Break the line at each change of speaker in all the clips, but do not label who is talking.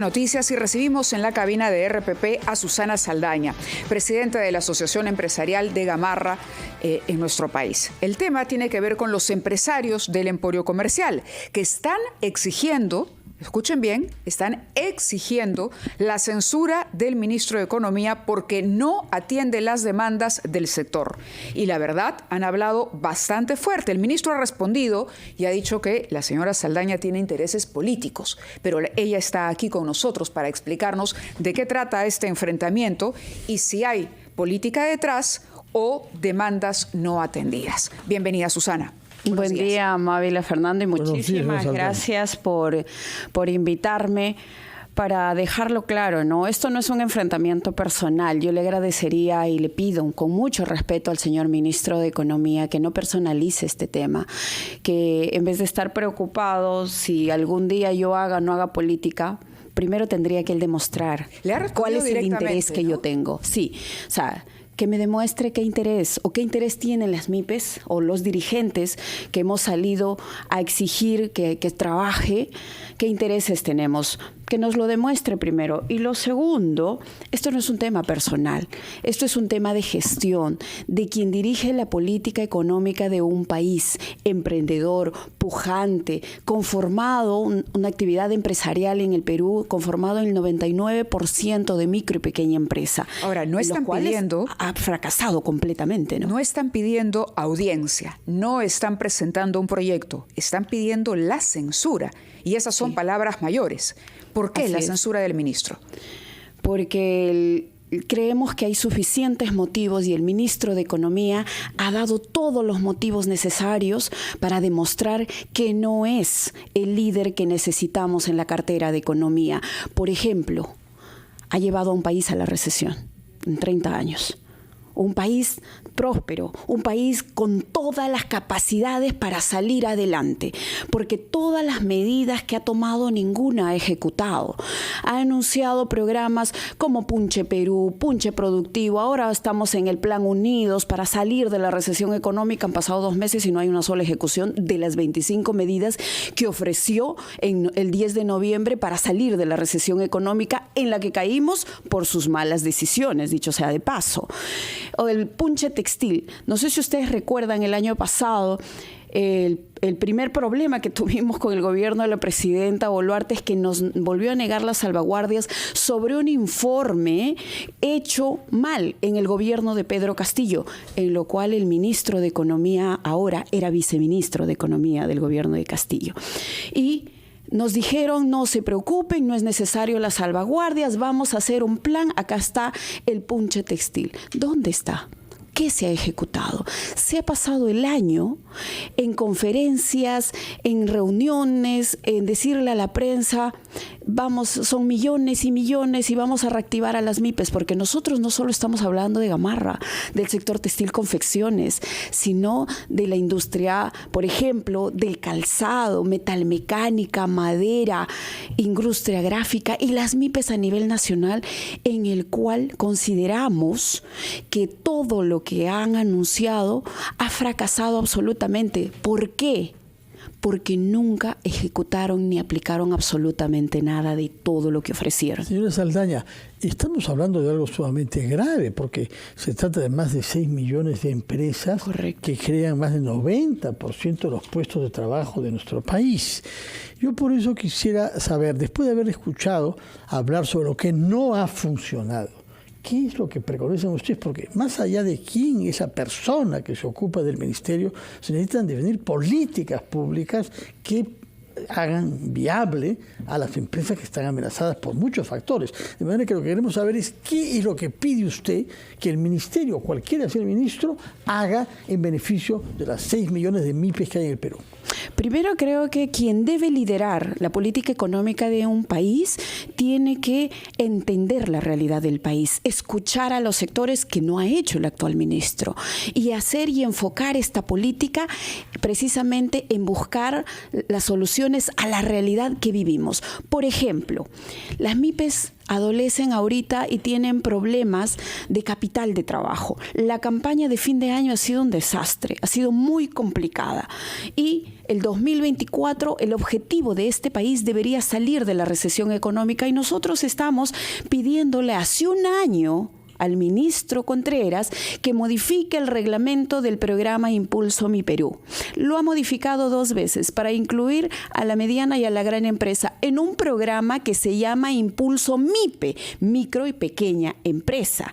Noticias y recibimos en la cabina de RPP a Susana Saldaña, presidenta de la Asociación Empresarial de Gamarra en nuestro país. El tema tiene que ver con los empresarios del emporio comercial que están exigiendo, escuchen bien, están exigiendo la censura del ministro de Economía porque no atiende las demandas del sector. Y la verdad, han hablado bastante fuerte. El ministro ha respondido y ha dicho que la señora Saldaña tiene intereses políticos, pero ella está aquí con nosotros para explicarnos de qué trata este enfrentamiento y si hay política detrás o demandas no atendidas. Bienvenida, Susana.
Buen día, amable Fernando, y muchísimas gracias por invitarme para dejarlo claro, ¿no? Esto no es un enfrentamiento personal. Yo le agradecería y le pido con mucho respeto al señor ministro de Economía que no personalice este tema, que en vez de estar preocupado si algún día yo haga o no haga política, primero tendría que él demostrar cuál es el interés que yo tengo. Sí, o sea, que me demuestre qué interés o qué interés tienen las MIPES o los dirigentes que hemos salido a exigir que trabaje, qué intereses tenemos, que nos lo demuestre primero. Y lo segundo, esto no es un tema personal, esto es un tema de gestión, de quien dirige la política económica de un país, emprendedor, pujante, conformado, una actividad empresarial en el Perú, conformado en el 99% de micro y pequeña empresa.
Ahora, no están pidiendo...
Ha fracasado completamente, ¿no?
No están pidiendo audiencia, no están presentando un proyecto, están pidiendo la censura. Y esas son palabras mayores. ¿Por qué la censura del ministro?
Porque creemos que hay suficientes motivos y el ministro de Economía ha dado todos los motivos necesarios para demostrar que no es el líder que necesitamos en la cartera de Economía. Por ejemplo, ha llevado a un país a la recesión en 30 años. Un país próspero, un país con todas las capacidades para salir adelante, porque todas las medidas que ha tomado ninguna ha ejecutado. Ha anunciado programas como Punche Perú, Punche Productivo, ahora estamos en el Plan Unidos para salir de la recesión económica. Han pasado 2 meses y no hay una sola ejecución de las 25 medidas que ofreció en el 10 de noviembre para salir de la recesión económica en la que caímos por sus malas decisiones, dicho sea de paso. O el punche textil. No sé si ustedes recuerdan el año pasado, el primer problema que tuvimos con el gobierno de la presidenta Boluarte es que nos volvió a negar las salvaguardias sobre un informe hecho mal en el gobierno de Pedro Castillo, en lo cual el ministro de Economía ahora era viceministro de Economía del gobierno de Castillo. Y nos dijeron, no se preocupen, no es necesario las salvaguardias, vamos a hacer un plan, acá está el punche textil. ¿Dónde está? ¿Qué se ha ejecutado? Se ha pasado el año en conferencias, en reuniones, en decirle a la prensa, vamos, son millones y millones y vamos a reactivar a las MIPES, porque nosotros no solo estamos hablando de Gamarra, del sector textil confecciones, sino de la industria, por ejemplo, del calzado, metalmecánica, madera, industria gráfica y las MIPES a nivel nacional, en el cual consideramos que todo lo que han anunciado ha fracasado absolutamente. ¿Por qué? Porque nunca ejecutaron ni aplicaron absolutamente nada de todo lo que ofrecieron.
Señora Saldaña, estamos hablando de algo sumamente grave, porque se trata de más de 6 millones de empresas. Correcto. Que crean más del 90% de los puestos de trabajo de nuestro país. Yo por eso quisiera saber, después de haber escuchado hablar sobre lo que no ha funcionado, ¿qué es lo que preconizan ustedes? Porque más allá de quién es esa persona que se ocupa del ministerio, se necesitan definir políticas públicas que hagan viable a las empresas que están amenazadas por muchos factores. De manera que lo que queremos saber es qué es lo que pide usted que el ministerio, cualquiera sea el ministro, haga en beneficio de las 6 millones de MIPES que hay en el Perú.
Primero, creo que quien debe liderar la política económica de un país tiene que entender la realidad del país, escuchar a los sectores que no ha hecho el actual ministro y hacer y enfocar esta política precisamente en buscar las soluciones a la realidad que vivimos. Por ejemplo, las MIPES adolecen ahorita y tienen problemas de capital de trabajo. La campaña de fin de año ha sido un desastre, ha sido muy complicada y el 2024 el objetivo de este país debería salir de la recesión económica y nosotros estamos pidiéndole hace un año al ministro Contreras que modifique el reglamento del programa Impulso Mi Perú. Lo ha modificado 2 veces para incluir a la mediana y a la gran empresa en un programa que se llama Impulso MIPE, micro y pequeña empresa,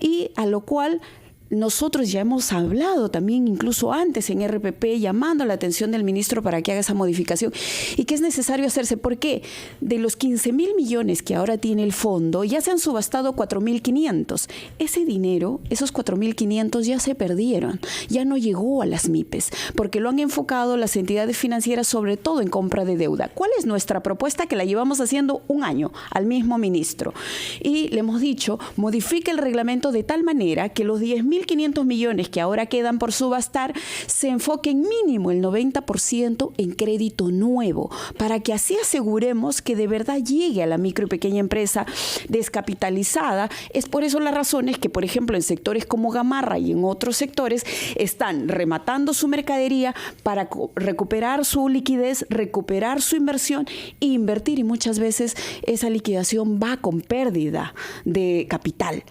y a lo cual nosotros ya hemos hablado también incluso antes en RPP, llamando la atención del ministro para que haga esa modificación y que es necesario hacerse porque de los 15.000 millones que ahora tiene el fondo, ya se han subastado 4.500. Ese dinero, esos 4.500 ya se perdieron, ya no llegó a las MIPES, porque lo han enfocado las entidades financieras sobre todo en compra de deuda. ¿Cuál es nuestra propuesta? Que la llevamos haciendo un año al mismo ministro. Y le hemos dicho, modifique el reglamento de tal manera que los 10.500 millones que ahora quedan por subastar se enfoquen mínimo el 90% en crédito nuevo, para que así aseguremos que de verdad llegue a la micro y pequeña empresa descapitalizada. Es por eso las razones que, por ejemplo, en sectores como Gamarra y en otros sectores están rematando su mercadería para recuperar su liquidez, recuperar su inversión e invertir, y muchas veces esa liquidación va con pérdida de capital.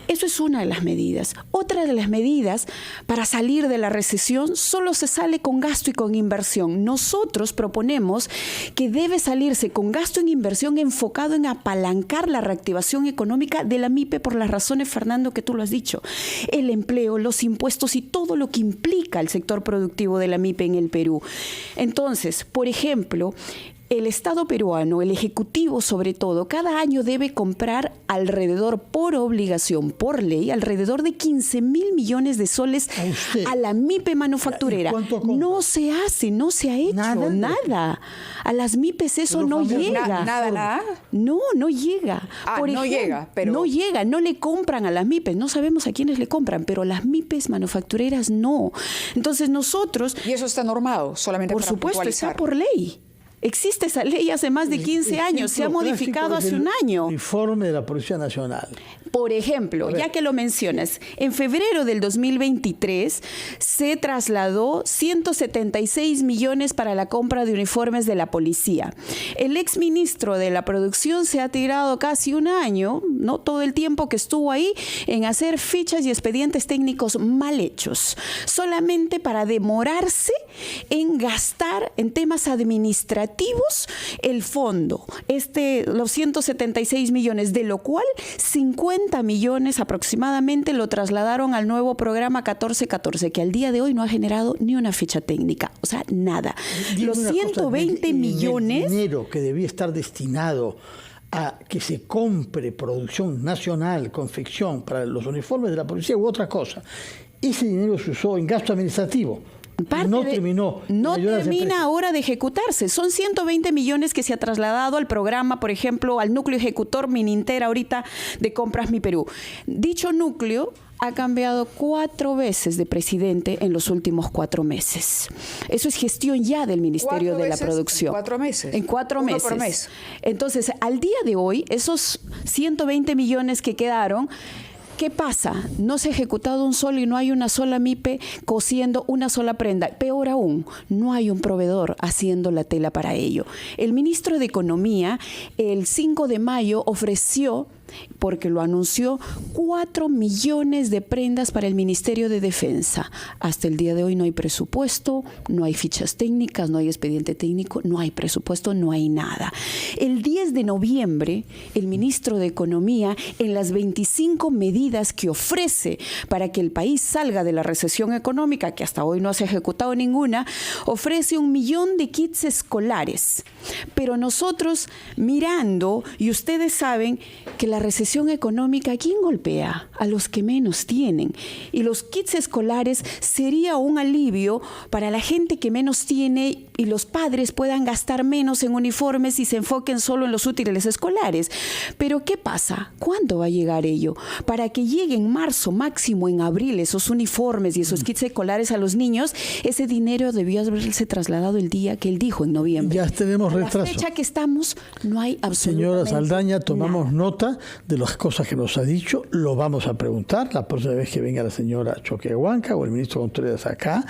Eso es una de las medidas. Otra de las medidas para salir de la recesión solo se sale con gasto y con inversión. Nosotros proponemos que debe salirse con gasto en inversión enfocado en apalancar la reactivación económica de la MIPE por las razones, Fernando, que tú lo has dicho. El empleo, los impuestos y todo lo que implica el sector productivo de la MIPE en el Perú. Entonces, por ejemplo, el Estado peruano, el Ejecutivo sobre todo, cada año debe comprar alrededor, por obligación, por ley, alrededor de 15.000 millones de soles a la MIPE manufacturera. No se hace, no se ha hecho nada. A las MIPES eso no llega.
¿Nada?
No llega. Por ejemplo,
no llega, pero...
No llega, no le compran a las MIPES. No sabemos a quiénes le compran, pero las MIPES manufactureras no. Entonces nosotros...
¿Y eso está normado? Solamente
por
para
supuesto,
puntualizar.
está por ley. Existe esa ley hace más de 15 años, se ha modificado hace un año.
Informe de la Policía Nacional.
Por ejemplo, ya que lo mencionas, en febrero del 2023 se trasladó 176 millones para la compra de uniformes de la policía. El exministro de la Producción se ha tirado casi un año, no todo el tiempo que estuvo ahí, en hacer fichas y expedientes técnicos mal hechos, solamente para demorarse en gastar en temas administrativos el fondo, los 176 millones, de lo cual 50 millones aproximadamente lo trasladaron al nuevo programa 1414, que al día de hoy no ha generado ni una ficha técnica, o sea, nada. Los 120 millones...
El dinero que debía estar destinado a que se compre producción nacional, confección para los uniformes de la policía u otra cosa, ese dinero se usó en gasto administrativo. No termina
ahora de ejecutarse. Son 120 millones que se ha trasladado al programa, por ejemplo, al núcleo ejecutor Mininter ahorita de Compras Mi Perú. Dicho núcleo ha cambiado 4 veces de presidente en los últimos 4 meses. Eso es gestión ya del Ministerio de la Producción.
¿En 4 meses?
En 4 meses.
Por mes.
Entonces, al día de hoy, esos 120 millones que quedaron... ¿Qué pasa? No se ha ejecutado un solo y no hay una sola MIPE cosiendo una sola prenda. Peor aún, no hay un proveedor haciendo la tela para ello. El ministro de Economía, el 5 de mayo, ofreció, porque lo anunció, 4 millones de prendas para el Ministerio de Defensa. Hasta el día de hoy no hay presupuesto, no hay fichas técnicas, no hay expediente técnico, no hay presupuesto, no hay nada. El 10 de noviembre, el ministro de Economía, en las 25 medidas que ofrece para que el país salga de la recesión económica, que hasta hoy no se ha ejecutado ninguna, ofrece 1 millón de kits escolares. Pero nosotros, mirando, y ustedes saben que la recesión económica, ¿a quién golpea? A los que menos tienen. Y los kits escolares sería un alivio para la gente que menos tiene y los padres puedan gastar menos en uniformes y se enfoquen solo en los útiles escolares. Pero ¿qué pasa? ¿Cuándo va a llegar ello? Para que llegue en marzo, máximo en abril, esos uniformes y esos kits escolares a los niños, ese dinero debió haberse trasladado el día que él dijo, en noviembre.
Ya tenemos retraso.
A la fecha que estamos, no hay absolutamente
Señora Saldaña, tomamos nota de las cosas que nos ha dicho. Lo vamos a preguntar la próxima vez que venga la señora Choquehuanca o el ministro Contreras acá.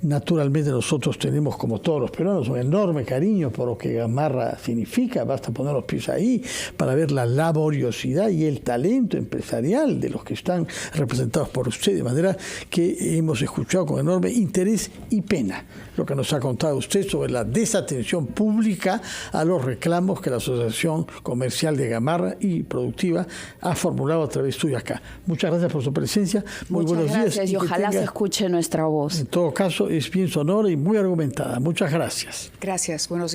Naturalmente nosotros tenemos, como todos los peruanos, un enorme cariño por lo que Gamarra significa. Basta poner los pies ahí para ver la laboriosidad y el talento empresarial de los que están representados por usted, de manera que hemos escuchado con enorme interés y pena lo que nos ha contado usted sobre la desatención pública a los reclamos que la Asociación Comercial de Gamarra y Productiva ha formulado a través suyo acá. Muchas gracias por su presencia. Muy buenos días.
Muchas gracias y ojalá se escuche nuestra voz.
En todo caso, es bien sonora y muy argumentada. Muchas gracias.
Gracias. Buenos días.